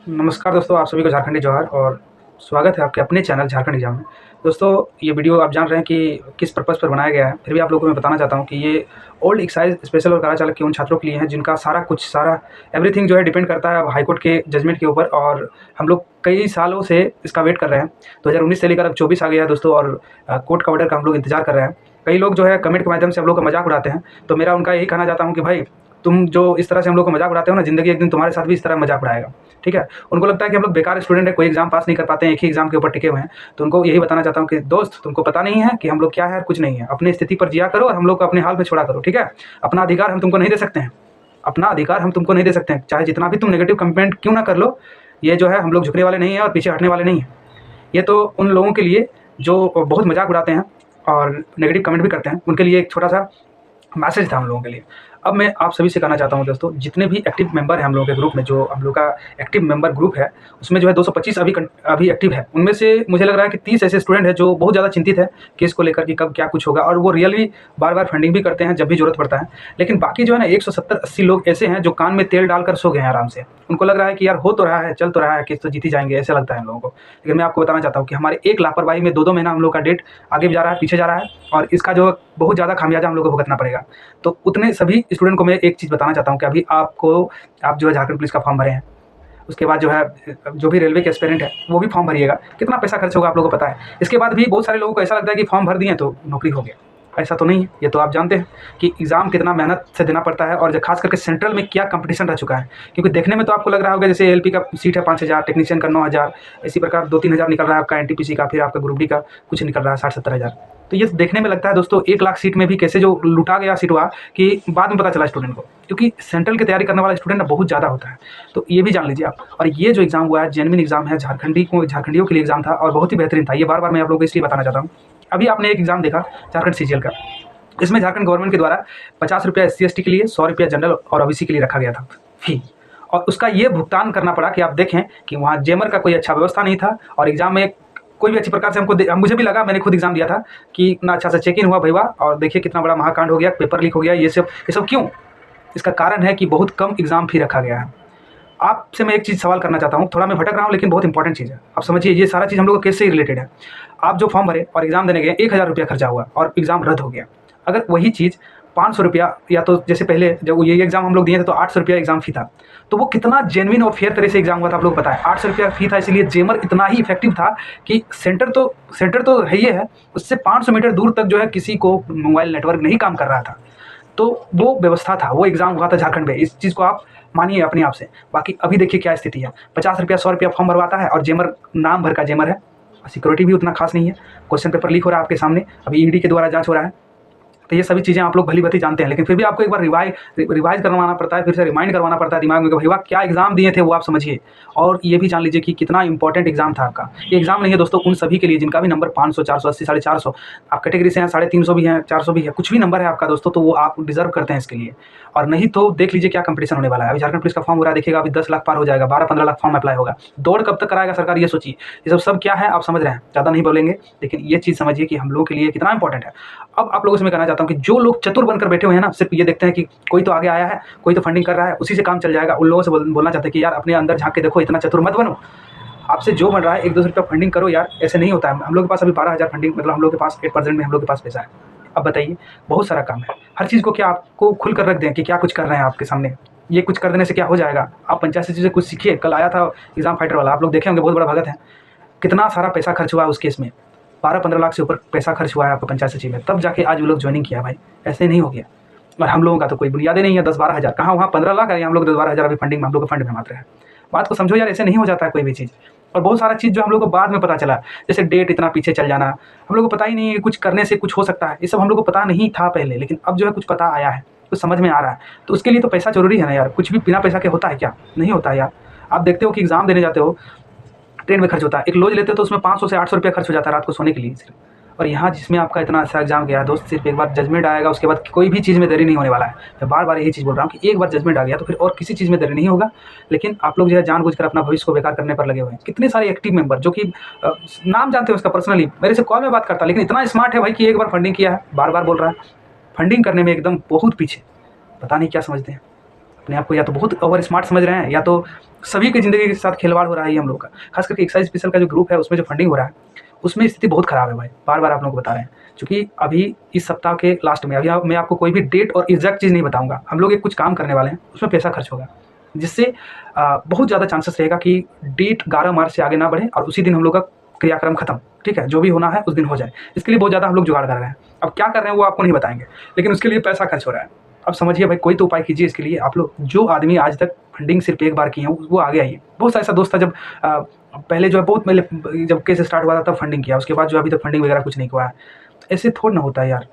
नमस्कार दोस्तों, आप सभी को झारखंडी जोहार और स्वागत है आपके अपने चैनल झारखंड एग्जाम में। दोस्तों, ये वीडियो आप जान रहे हैं कि किस पर्पज़ पर बनाया गया है, फिर भी आप लोगों को मैं बताना चाहता हूँ कि ये ओल्ड एक्साइज स्पेशल और कारा चालक के उन छात्रों के लिए है जिनका सारा एवरीथिंग जो है डिपेंड करता है अब हाईकोर्ट के जजमेंट के ऊपर। और हम लोग कई सालों से इसका वेट कर रहे हैं। 2019 से लेकर अब 24 आ गया है दोस्तों, और कोर्ट का ऑर्डर का हम लोग इंतजार कर रहे हैं। कई लोग जो है कमेंट के माध्यम से हम लोग का मजाक उड़ाते हैं, तो मेरा उनका यही कहना चाहता हूँ कि भाई, तुम जो इस तरह से हम लोग को मजाक उड़ाते हो ना, ज़िंदगी एक दिन तुम्हारे साथ भी इस तरह मजाक उड़ाएगा। ठीक है? उनको लगता है कि हम लोग बेकार स्टूडेंट है, कोई एग्जाम पास नहीं कर पाते हैं, एक ही एग्जाम के ऊपर टिके हुए हैं। तो उनको यही बताना चाहता हूँ कि दोस्त, तुमको पता नहीं है कि हम लोग क्या है और कुछ नहीं है। अपनी स्थिति पर जिया करो और हम लोग को अपने हाल में छोड़ा करो। ठीक है? अपना अधिकार हम तुमको नहीं दे सकते हैं, अपना अधिकार हम तुमको नहीं दे सकते हैं, चाहे जितना भी तुम नेगेटिव कमेंट क्यों ना कर लो। ये जो है, हम लोग झुकने वाले नहीं हैं और पीछे हटने वाले नहीं हैं। ये तो उन लोगों के लिए जो बहुत मजाक उड़ाते हैं और नेगेटिव कमेंट भी करते हैं, उनके लिए एक छोटा सा मैसेज था हम लोगों के लिए। अब मैं आप सभी से कहना चाहता हूँ दोस्तों, जितने भी एक्टिव मेंबर हैं हम लोगों के ग्रुप में, जो हम लोग का एक्टिव मेंबर ग्रुप है, उसमें जो है 225 अभी एक्टिव है। उनमें से मुझे लग रहा है कि 30 ऐसे स्टूडेंट हैं जो बहुत ज़्यादा चिंतित है केस को लेकर कि कब क्या कुछ होगा, और वो रियली बार-बार फंडिंग भी करते हैं जब भी ज़रूरत पड़ता है। लेकिन बाकी जो है ना, 170-80 लोग ऐसे हैं जो कान में तेल डालकर सो गए हैं आराम से। उनको लग रहा है कि यार हो तो रहा है, चल तो रहा है, केस तो जीत ही जाएँगे, ऐसा लगता है इन लोगों को। लेकिन मैं आपको बताना चाहता हूँ कि हमारे एक लापरवाही में 2-2 महीना हम लोग का डेट आगे भी जा रहा है, पीछे जा रहा है, और इसका जो बहुत ज़्यादा खामियाजा हम लोग को भुगतना पड़ेगा। तो उतने सभी स्टूडेंट को मैं एक चीज़ बताना चाहता हूँ कि अभी आप जो है झारखंड पुलिस का फॉर्म भरे हैं, उसके बाद जो है जो भी रेलवे के एस्पिरेंट है वो भी फॉर्म भरिएगा। कितना पैसा खर्च होगा आप लोगों को पता है। इसके बाद भी बहुत सारे लोगों को ऐसा लगता है कि फॉर्म भर दिए तो नौकरी हो गया। ऐसा तो नहीं है। ये तो आप जानते हैं कि एग्ज़ाम कितना मेहनत से देना पड़ता है, और खास करके सेंट्रल में क्या कंपटीशन रह चुका है। क्योंकि देखने में तो आपको लग रहा होगा जैसे एलपी का सीट है 5,000, टेक्नीशियन का 9,000, इसी प्रकार 2-3 हज़ार निकल रहा है आपका एनटीपीसी का, फिर आपका ग्रुप डी का कुछ निकल रहा है 60-70 हज़ार। तो ये देखने में लगता है दोस्तों 1 लाख सीट में भी कैसे जो लूटा गया सीट हुआ, कि बाद में पता चला स्टूडेंट को, क्योंकि सेंट्रल की तैयारी करने वाला स्टूडेंट ना बहुत ज़्यादा होता है। तो ये भी जान लीजिए आप। और ये जो एग्ज़ाम हुआ है, जेन्युइन एग्ज़ाम है, झारखंडियों के लिए एग्ज़ाम था और बहुत ही बेहतरीन था। ये बार-बार मैं आप लोगों को इसलिए बताना चाहता हूँ। अभी आपने एक एग्ज़ाम देखा झारखंड सीजीएल का, इसमें झारखंड गवर्नमेंट के द्वारा ₹50 एससी/एसटी के लिए, ₹100 जनरल और ओबीसी के लिए रखा गया था फी, और उसका ये भुगतान करना पड़ा कि आप देखें कि वहाँ जेमर का कोई अच्छा व्यवस्था नहीं था, और एग्ज़ाम में कोई भी अच्छी प्रकार से मुझे भी लगा, मैंने खुद एग्ज़ाम दिया था कि इतना अच्छा से चेक इन हुआ भईवा, और देखिए कितना बड़ा महाकांड हो गया, पेपर लीक हो गया, ये सब क्यों? इसका कारण है कि बहुत कम एग्ज़ाम फी रखा गया है। आपसे मैं एक चीज़ सवाल करना चाहता हूँ, थोड़ा मैं भटक रहा हूँ लेकिन बहुत इंपॉर्टेंट चीज़ है। आप समझिए, ये सारा चीज़ हम लोग के केस से ही रिलेटेड है। आप जो फॉर्म भरे और एग्ज़ाम देने गए, ₹1,000 खर्चा हुआ और एग्ज़ाम रद्द हो गया। अगर वही चीज़ ₹500, या तो जैसे पहले जब ये एग्ज़ाम हम लोग दिए थे तो ₹800 एग्ज़ाम फ़ी था, तो वो कितना जेन्युइन और फेयर तरह से एग्ज़ाम हुआ था आप लोग को पता है। ₹800 फ़ी था, इसलिए जेमर इतना ही इफेक्टिव था कि सेंटर तो है ही है, उससे 500 मीटर दूर तक जो है किसी को मोबाइल नेटवर्क नहीं काम कर रहा था। तो वो व्यवस्था था, वो एग्ज़ाम हुआ था झारखंड में। इस चीज़ को आप मानिए अपने आप से। बाकी अभी देखिए क्या स्थिति है, ₹50 ₹100 फॉर्म भरवाता है, और जेमर नाम भर का जेमर है, सिक्योरिटी भी उतना खास नहीं है। क्वेश्चन पेपर लीक हो रहा है आपके सामने, अभी ईडी के द्वारा जांच हो रहा है। तो ये सभी चीज़ें आप लोग भली-भाँति जानते हैं, लेकिन फिर भी आपको एक बार रिवाइज़ करवाना पड़ता है, फिर से रिमाइंड करवाना पड़ता है दिमाग में कि भईया क्या एग्ज़ाम दिए थे वो आप समझिए। और ये भी जान लीजिए कि कितना इंपॉर्टेंट एग्ज़ाम था आपका। ये एग्ज़ाम नहीं है दोस्तों उन सभी के लिए जिनका भी नंबर 500, 480, 450, आप कैटेगरी से हैं, 350 भी हैं, 400 भी है, कुछ भी नंबर है आपका दोस्तों, तो वो आप डिज़र्व करते हैं इसके लिए। और नहीं तो देख लीजिए क्या कंपटीशन होने वाला है। अभी झारखंड पुलिस का फॉर्म हो रहा है, देखिएगा अभी 10 लाख पार हो जाएगा, 12-15 लाख फॉर्म अप्लाई होगा। दौड़ कब तक कराएगा सरकार, ये सोचिए। ये सब क्या है आप समझ रहे हैं, ज़्यादा नहीं बोलेंगे, लेकिन ये चीज़ समझिए कि हम लोगों के लिए कितना इंपॉर्टेंट है। अब आप लोगों से मैं कहना चाहता हूँ कि जो लोग चतुर बनकर बैठे हुए हैं ना, सिर्फ ये देखते हैं कि कोई तो आगे आया है, कोई तो फंडिंग कर रहा है, उसी से काम चल जाएगा, उन लोगों से बोलना चाहते हैं कि यार अपने अंदर झाँक के देखो, इतना चतुर मत बनो। आपसे जो बन रहा है ₹1-2 फंडिंग करो यार, ऐसे नहीं होता है। हम लोग के पास अभी 12,000 फंडिंग, मतलब हम लोग के पास 8% में हम लोग के पास पैसा है। अब बताइए, बहुत सारा काम है। हर चीज़ को क्या आपको खुल कर रख दें कि क्या कुछ कर रहे हैं आपके सामने। ये कुछ कर देने से क्या हो जाएगा? आप पंचायत सचिव से कुछ सीखिए। कल आया था एग्ज़ाम फाइटर वाला, आप लोग देखे होंगे, बहुत बड़ा भगत है। कितना सारा पैसा खर्च हुआ है उस केस में, 12-15 लाख से ऊपर पैसा खर्च हुआ है आपका पंचायत सचिव में, तब जाके आज वो लोग ज्वाइनिंग किया भाई। ऐसे नहीं हो गया। और हम लोगों का तो कोई बुनियाद ही नहीं है। 10-12 हज़ार कहाँ, वहाँ 15 लाख है, हम लोग 10-12 हज़ार अभी फंडिंग में, हम लोग का फंड में मात्र है। बात को समझो यार, ऐसे नहीं हो जाता है कोई भी चीज़। और बहुत सारा चीज़ जो हम लोग को बाद में पता चला, जैसे डेट इतना पीछे चल जाना, हम लोग को पता ही नहीं है कि कुछ करने से कुछ हो सकता है। ये सब हम लोग को पता नहीं था पहले, लेकिन अब जो है कुछ पता आया है, कुछ समझ में आ रहा है। तो उसके लिए तो पैसा ज़रूरी है ना यार। कुछ भी बिना पैसा के होता है क्या? नहीं होता है यार। आप देखते हो कि एग्ज़ाम देने जाते हो, ट्रेन में खर्च होता है। एक लॉज लेते हो तो उसमें 500 से 800 रुपया खर्च हो जाता है रात को सोने के लिए सिर्फ। और यहाँ जिसमें आपका इतना अच्छा एग्जाम गया दोस्त, सिर्फ एक बार जजमेंट आएगा, उसके बाद कोई भी चीज़ में देरी नहीं होने वाला है। मैं बार-बार यही चीज़ बोल रहा हूँ कि एक बार जजमेंट आ गया तो फिर और किसी चीज़ में देरी नहीं होगा। लेकिन आप लोग जो है जानबूझकर अपना भविष्य को बेकार करने पर लगे हुए हैं। कितने सारे एक्टिव मेंबर जो कि नाम जानते हो उसका, पर्सनली मेरे से कॉल में बात करता है, लेकिन इतना स्मार्ट है भाई कि एक बार फंडिंग किया है, बार-बार बोल रहा है। फंडिंग करने में एकदम बहुत पीछे, पता नहीं क्या समझते हैं। अपने आप को या तो बहुत ओवर स्मार्ट समझ रहे हैं, या तो सभी की ज़िंदगी के साथ खिलवाड़ हो रहा है ये हम लोग का। खास करके एक्साइज स्पेशल का जो ग्रुप है उसमें जो फंडिंग हो रहा है उसमें स्थिति बहुत ख़राब है भाई, बार-बार आप लोगों को बता रहे हैं। क्योंकि अभी इस सप्ताह के लास्ट में अभी मैं आपको कोई भी डेट और एग्जैक्ट चीज़ नहीं बताऊँगा। हम लोग एक कुछ काम करने वाले हैं, उसमें पैसा खर्च होगा, जिससे बहुत ज़्यादा चांसेस रहेगा कि डेट 11 मार्च से आगे ना बढ़े और उसी दिन हम लोग का क्रियाक्रम खत्म, ठीक है? जो भी होना है उस दिन हो जाए। इसके लिए बहुत ज़्यादा हम लोग जुगाड़ कर रहे हैं। अब क्या कर रहे हैं वो आपको नहीं बताएँगे, लेकिन उसके लिए पैसा खर्च हो रहा है। अब समझिए भाई, कोई तो उपाय कीजिए इसके लिए। आप लोग जो आदमी आज तक फंडिंग सिर्फ एक बार किए हैं वो आगे आइए। बहुत सा ऐसा दोस्त था जब पहले जो है बहुत पहले जब केस स्टार्ट हुआ था तब फंडिंग किया, उसके बाद जो अभी तक फंडिंग वगैरह कुछ नहीं हुआ है। ऐसे थोड़ा ना होता है यार,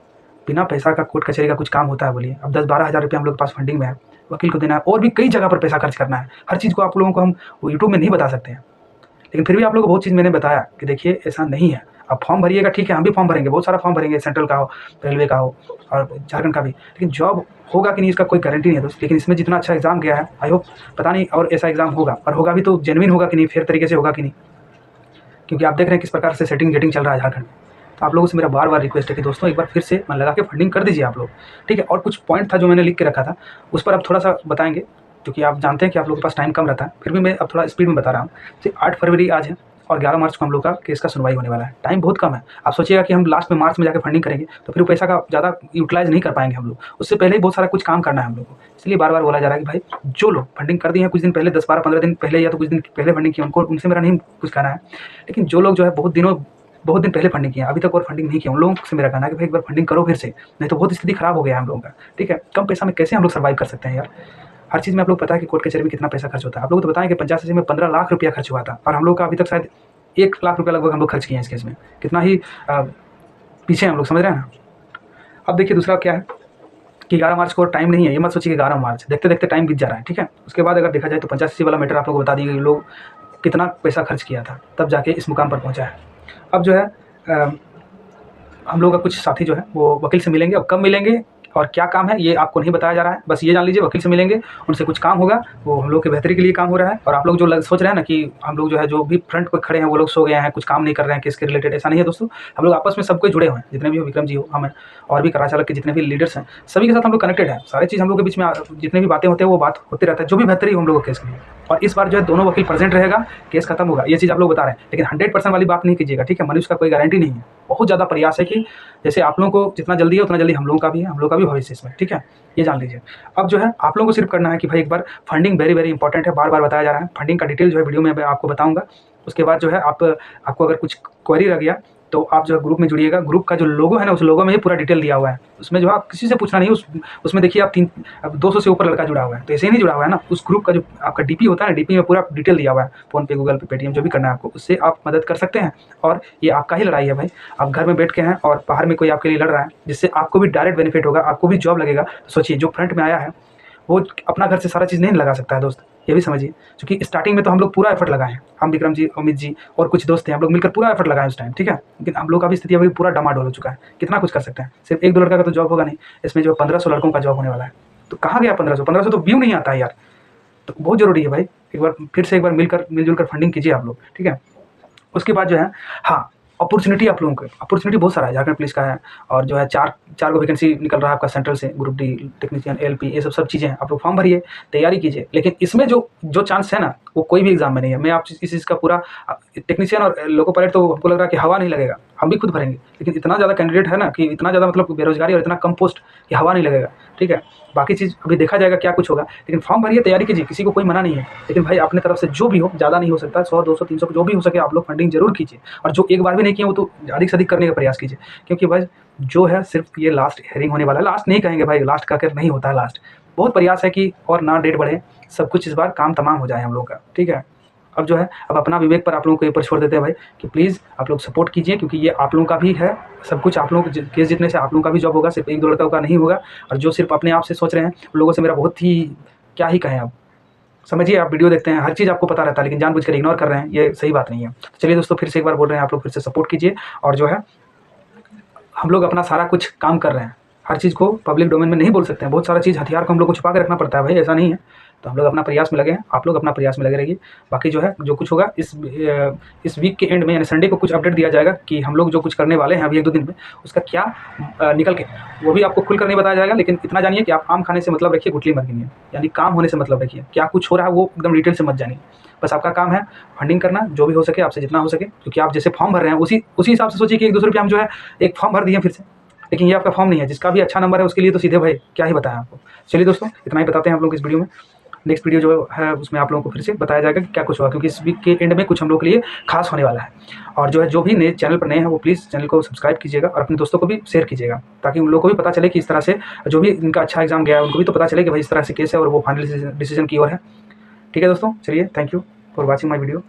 बिना पैसा का कोर्ट कचहरी का कुछ काम होता है बोलिए? अब 10-12 हज़ार रुपये हम लोग के पास फंडिंग में है, वकील को देना है और भी कई जगह पर पैसा खर्च करना है। हर चीज़ को आप लोगों को हम यूट्यूब में नहीं बता सकते हैं, लेकिन फिर भी आप लोगों को बहुत चीज़ मैंने बताया कि देखिए ऐसा नहीं है। आप फॉर्म भरिएगा, ठीक है, हम भी फॉर्म भरेंगे, बहुत सारा फॉर्म भरेंगे, सेंट्रल का हो, रेलवे का हो और झारखंड का भी, लेकिन जॉब होगा कि नहीं इसका कोई गारंटी नहीं है दोस्त। लेकिन इसमें जितना अच्छा एग्ज़ाम गया है, आई होप पता नहीं और ऐसा एग्ज़ाम होगा, और होगा भी तो जेन्युइन होगा कि नहीं, फेयर तरीके से होगा कि नहीं, क्योंकि आप देख रहे हैं किस प्रकार से सेटिंग गेटिंग चल रहा है झारखंड में। तो आप लोगों से मेरा बार-बार रिक्वेस्ट है कि दोस्तों एक बार फिर से मन लगा के फंडिंग कर दीजिए आप लोग, ठीक है? और कुछ पॉइंट था जो मैंने लिख के रखा था, उस पर अब थोड़ा-सा बताएँगे, क्योंकि आप जानते हैं कि आप लोगों के पास टाइम कम रहता है, फिर भी मैं अब थोड़ा स्पीड में बता रहा हूँ। जैसे 8 फरवरी आज है और 11 मार्च को हम लोग का केस का सुनवाई होने वाला है। टाइम बहुत कम है। आप सोचिएगा कि हम लास्ट में मार्च में जाके फंडिंग करेंगे, तो फिर वो पैसा का ज़्यादा यूटिलाइज़ नहीं कर पाएँगे हम लोग। उससे पहले ही बहुत सारा कुछ काम करना है हम लोग को। इसलिए बार-बार बोला जा रहा है कि भाई जो लोग फंडिंग कर दिए हैं कुछ दिन पहले, 10, 12, 15 दिन पहले या तो कुछ दिन पहले फंडिंग की, उनको उनसे मेरा नहीं कुछ कहना है। लेकिन जो लोग जो है बहुत दिन पहले फंडिंग किए हैं, अभी तक और फंडिंग नहीं किया, उन लोगों से मेरा कहना है कि भाई एक बार फंडिंग करो फिर से, नहीं तो बहुत स्थिति खराब हो गया है हम लोगों का, ठीक है? कम पैसा में कैसे हम लोग सर्वाइव कर सकते हैं यार? हर चीज़ में आप लोग पता है कि कोर्ट कचहरी में कितना पैसा खर्च होता है। आप लोग तो बताएँ कि 50 में 15 लाख रुपया खर्च हुआ था और हम लोग का अभी तक शायद 1 लाख रुपया लगभग हम लोग खर्च किए हैं इस केस में। कितना ही पीछे हम लोग, समझ रहे हैं ना? अब देखिए दूसरा क्या है कि 11 मार्च को टाइम नहीं है, ये मत सोचिए कि 11 मार्च, देखते-देखते टाइम बीत जा रहा है, ठीक है? उसके बाद अगर देखा जाए तो 85 वाला मैटर आप लोगों को बता दिए कि लोग कितना पैसा खर्च किया था, तब जाके इस मुकाम पर पहुँचा है। अब जो है हम लोग का कुछ साथी जो है वो वकील से मिलेंगे। अब कब मिलेंगे और क्या काम है ये आपको नहीं बताया जा रहा है, बस ये जान लीजिए वकील से मिलेंगे, उनसे कुछ काम होगा, वो हम लोग की बेहतरी के लिए काम हो रहा है। और आप लोग जो सोच रहे हैं ना कि हम लोग जो है जो भी फ्रंट पर खड़े हैं वो लोग सो गए हैं, कुछ काम नहीं कर रहे हैं केस के रिलेटेड, ऐसा नहीं है दोस्तों। हम लोग आपस में सब कोई जुड़े हुए हैं, जितने भी हो, विक्रम जी हो, हम हैं और भी करा चालक के जितने भी लीडर्स हैं, सभी के साथ हम लोग कनेक्टेड हैं। सारी चीज़ हम लोग के बीच में जितने भी बातें होते हैं वो बात होते रहता है, जो भी बेहतरी हो हम लोग को केस के लिए। और इस बार जो है दोनों वकील प्रेजेंट रहेगा, केस खत्म होगा, ये चीज़ आप लोग बता रहे हैं। लेकिन 100% वाली बात नहीं कीजिएगा, ठीक है? मनुष्य का कोई गारंटी नहीं है। बहुत ज़्यादा प्रयास है कि जैसे आप लोगों को जितना जल्दी है उतना जल्दी हम लोगों का भी है, हम लोग का भी भविष्य इसमें, ठीक है? ये जान लीजिए। अब जो है आप लोगों को सिर्फ करना है कि भाई एक बार फंडिंग वेरी वेरी इंपॉर्टेंट है, बार-बार बताया जा रहा है। फंडिंग का डिटेल जो है वीडियो में मैं आपको बताऊँगा। उसके बाद जो है आपको अगर कुछ क्वेरी रह गया तो आप जो है ग्रुप में जुड़िएगा। ग्रुप का जो लोगो है ना, उस लोगो में ही पूरा डिटेल दिया हुआ है। उसमें जो है आप किसी से पूछना नहीं, उसमें देखिए आप 200 से ऊपर लड़का जुड़ा हुआ है, तो ऐसे ही नहीं जुड़ा हुआ है ना। उस ग्रुप का जो आपका डीपी होता है ना, डीपी में पूरा डिटेल दिया हुआ है, फ़ोनपे, गूगल पे, पेटीएम जो भी करना है आपको, उससे आप मदद कर सकते हैं। और ये आपका ही लड़ाई है भाई। आप घर में बैठ के हैं और बाहर में कोई आपके लिए लड़ रहा है, जिससे आपको भी डायरेक्ट बेनिफिट होगा, आपको भी जॉब लगेगा। तो सोचिए जो फ्रंट में आया है वो अपना घर से सारा चीज़ नहीं लगा सकता है दोस्त, ये भी समझिए। क्योंकि स्टार्टिंग में तो हम लोग पूरा एफर्ट लगाए हैं, हम विक्रम जी, अमित जी और कुछ दोस्त हैं, हम लोग मिलकर पूरा एफर्ट लगाए उस टाइम, ठीक है? लेकिन हम लोग का भी स्थिति अभी पूरा डमाडोल हो चुका है। कितना कुछ कर सकते हैं, सिर्फ 1-2 लड़का का तो जॉब होगा नहीं, इसमें जो 1500 लड़कों का जॉब होने वाला है। तो कहाँ गया 1500 तो व्यू नहीं आता है यार। तो बहुत ज़रूरी है भाई, एक बार फिर से एक बार मिलजुल कर फंडिंग कीजिए आप लोग, ठीक है? उसके बाद जो है हाँ, अपॉर्चुनिटी आप लोगों को, अपॉर्चुनिटी बहुत सारा है, झारखंड पुलिस का है और जो है 4 को वैकेंसी निकल रहा है आपका सेंट्रल से, ग्रुप डी, टेक्नीशियन, एलपी, ये सब चीज़ें हैं। आप लोग फॉर्म भरिए, तैयारी कीजिए। लेकिन इसमें जो चांस है ना, वो कोई भी एग्जाम में नहीं है। मैं आप इस चीज़ का पूरा टेक्नीशियन और लोको पायलट तो हमको लग रहा है कि हवा नहीं लगेगा, हम भी खुद भरेंगे। लेकिन इतना ज़्यादा कैंडिडेट है ना कि इतना ज़्यादा मतलब बेरोजगारी और इतना कम पोस्ट कि हवा नहीं लगेगा, ठीक है? बाकी चीज़ अभी देखा जाएगा क्या कुछ होगा, लेकिन फॉर्म भरिए, तैयारी कीजिए, किसी को कोई मना नहीं है। लेकिन भाई अपने तरफ से जो भी हो, ज़्यादा नहीं हो सकता, 100, 200, 300 जो भी हो सके आप लोग फंडिंग जरूर कीजिए। और जो एक बार भी नहीं किए वो तो अधिक से अधिक करने का प्रयास कीजिए, क्योंकि भाई जो है सिर्फ ये लास्ट हेयरिंग होने वाला है। लास्ट नहीं कहेंगे भाई, लास्ट का कर नहीं होता है लास्ट। बहुत प्रयास है कि और ना डेट बढ़े, सब कुछ इस बार काम तमाम हो जाए हम लोग का, ठीक है? अब जो है अब अपना विवेक पर आप लोगों को ऊपर छोड़ देते हैं भाई कि प्लीज़ आप लोग सपोर्ट कीजिए, क्योंकि ये आप लोगों का भी है सब कुछ। आप लोगों के केस जीतने से आप लोगों का भी जॉब होगा, सिर्फ 1-2 लड़कों का नहीं होगा। और जो सिर्फ अपने आप से सोच रहे हैं उन लोगों से मेरा बहुत ही क्या ही कहें, आप समझिए, आप वीडियो देखते हैं, हर चीज़ आपको पता रहता है, लेकिन जानबूझकर इग्नोर कर रहे हैं, ये सही बात नहीं है। तो चलिए दोस्तों, फिर से एक बार बोल रहे हैं, आप लोग फिर से सपोर्ट कीजिए। और जो है हम लोग अपना सारा कुछ काम कर रहे हैं, हर चीज़ को पब्लिक डोमेन में नहीं बोल सकते हैं, बहुत सारा चीज़ हथियार को हम लोग को छुपा के रखना पड़ता है भाई, ऐसा नहीं है। तो हम लोग अपना प्रयास में लगे हैं, आप लोग अपना प्रयास में लगे रहिए। बाकी जो है जो कुछ होगा इस वीक के एंड में यानी संडे को कुछ अपडेट दिया जाएगा कि हम लोग जो कुछ करने वाले हैं अभी 1-2 दिन में उसका क्या निकल के वो भी आपको खुलकर नहीं बताया जाएगा। लेकिन इतना जानिए कि आप आम खाने से मतलब रखिए, गुठली मत गिनिए, यानी काम होने से मतलब रखिए। क्या कुछ हो रहा है वो एकदम डिटेल से मत जानिए, बस आपका काम है फंडिंग करना, जो भी हो सके आपसे जितना हो सके, क्योंकि आप जैसे फॉर्म भर रहे हैं उसी हिसाब से सोचिए कि 1-2 रुपये हम जो है एक फॉर्म भर दिए फिर से, लेकिन ये आपका फॉर्म नहीं है। जिसका भी अच्छा नंबर है उसके लिए तो सीधे भाई क्या ही बताएं आपको। चलिए दोस्तों, इतना ही बताते हैं आप लोग इस वीडियो में। नेक्स्ट वीडियो जो है उसमें आप लोगों को फिर से बताया जाएगा कि क्या कुछ हुआ, क्योंकि इस वीक के एंड में कुछ हम लोग के लिए खास होने वाला है। और जो है जो भी नए चैनल पर नए हैं वो प्लीज़ चैनल को सब्सक्राइब कीजिएगा और अपने दोस्तों को भी शेयर कीजिएगा, ताकि उन लोगों को भी पता चले कि इस तरह से जो भी इनका अच्छा एग्जाम गया है उनको भी तो पता चले कि भाई इस तरह से केस है और वो फाइनल डिसीजन की ओर है। ठीक है दोस्तों, चलिए, thank you for watching my video.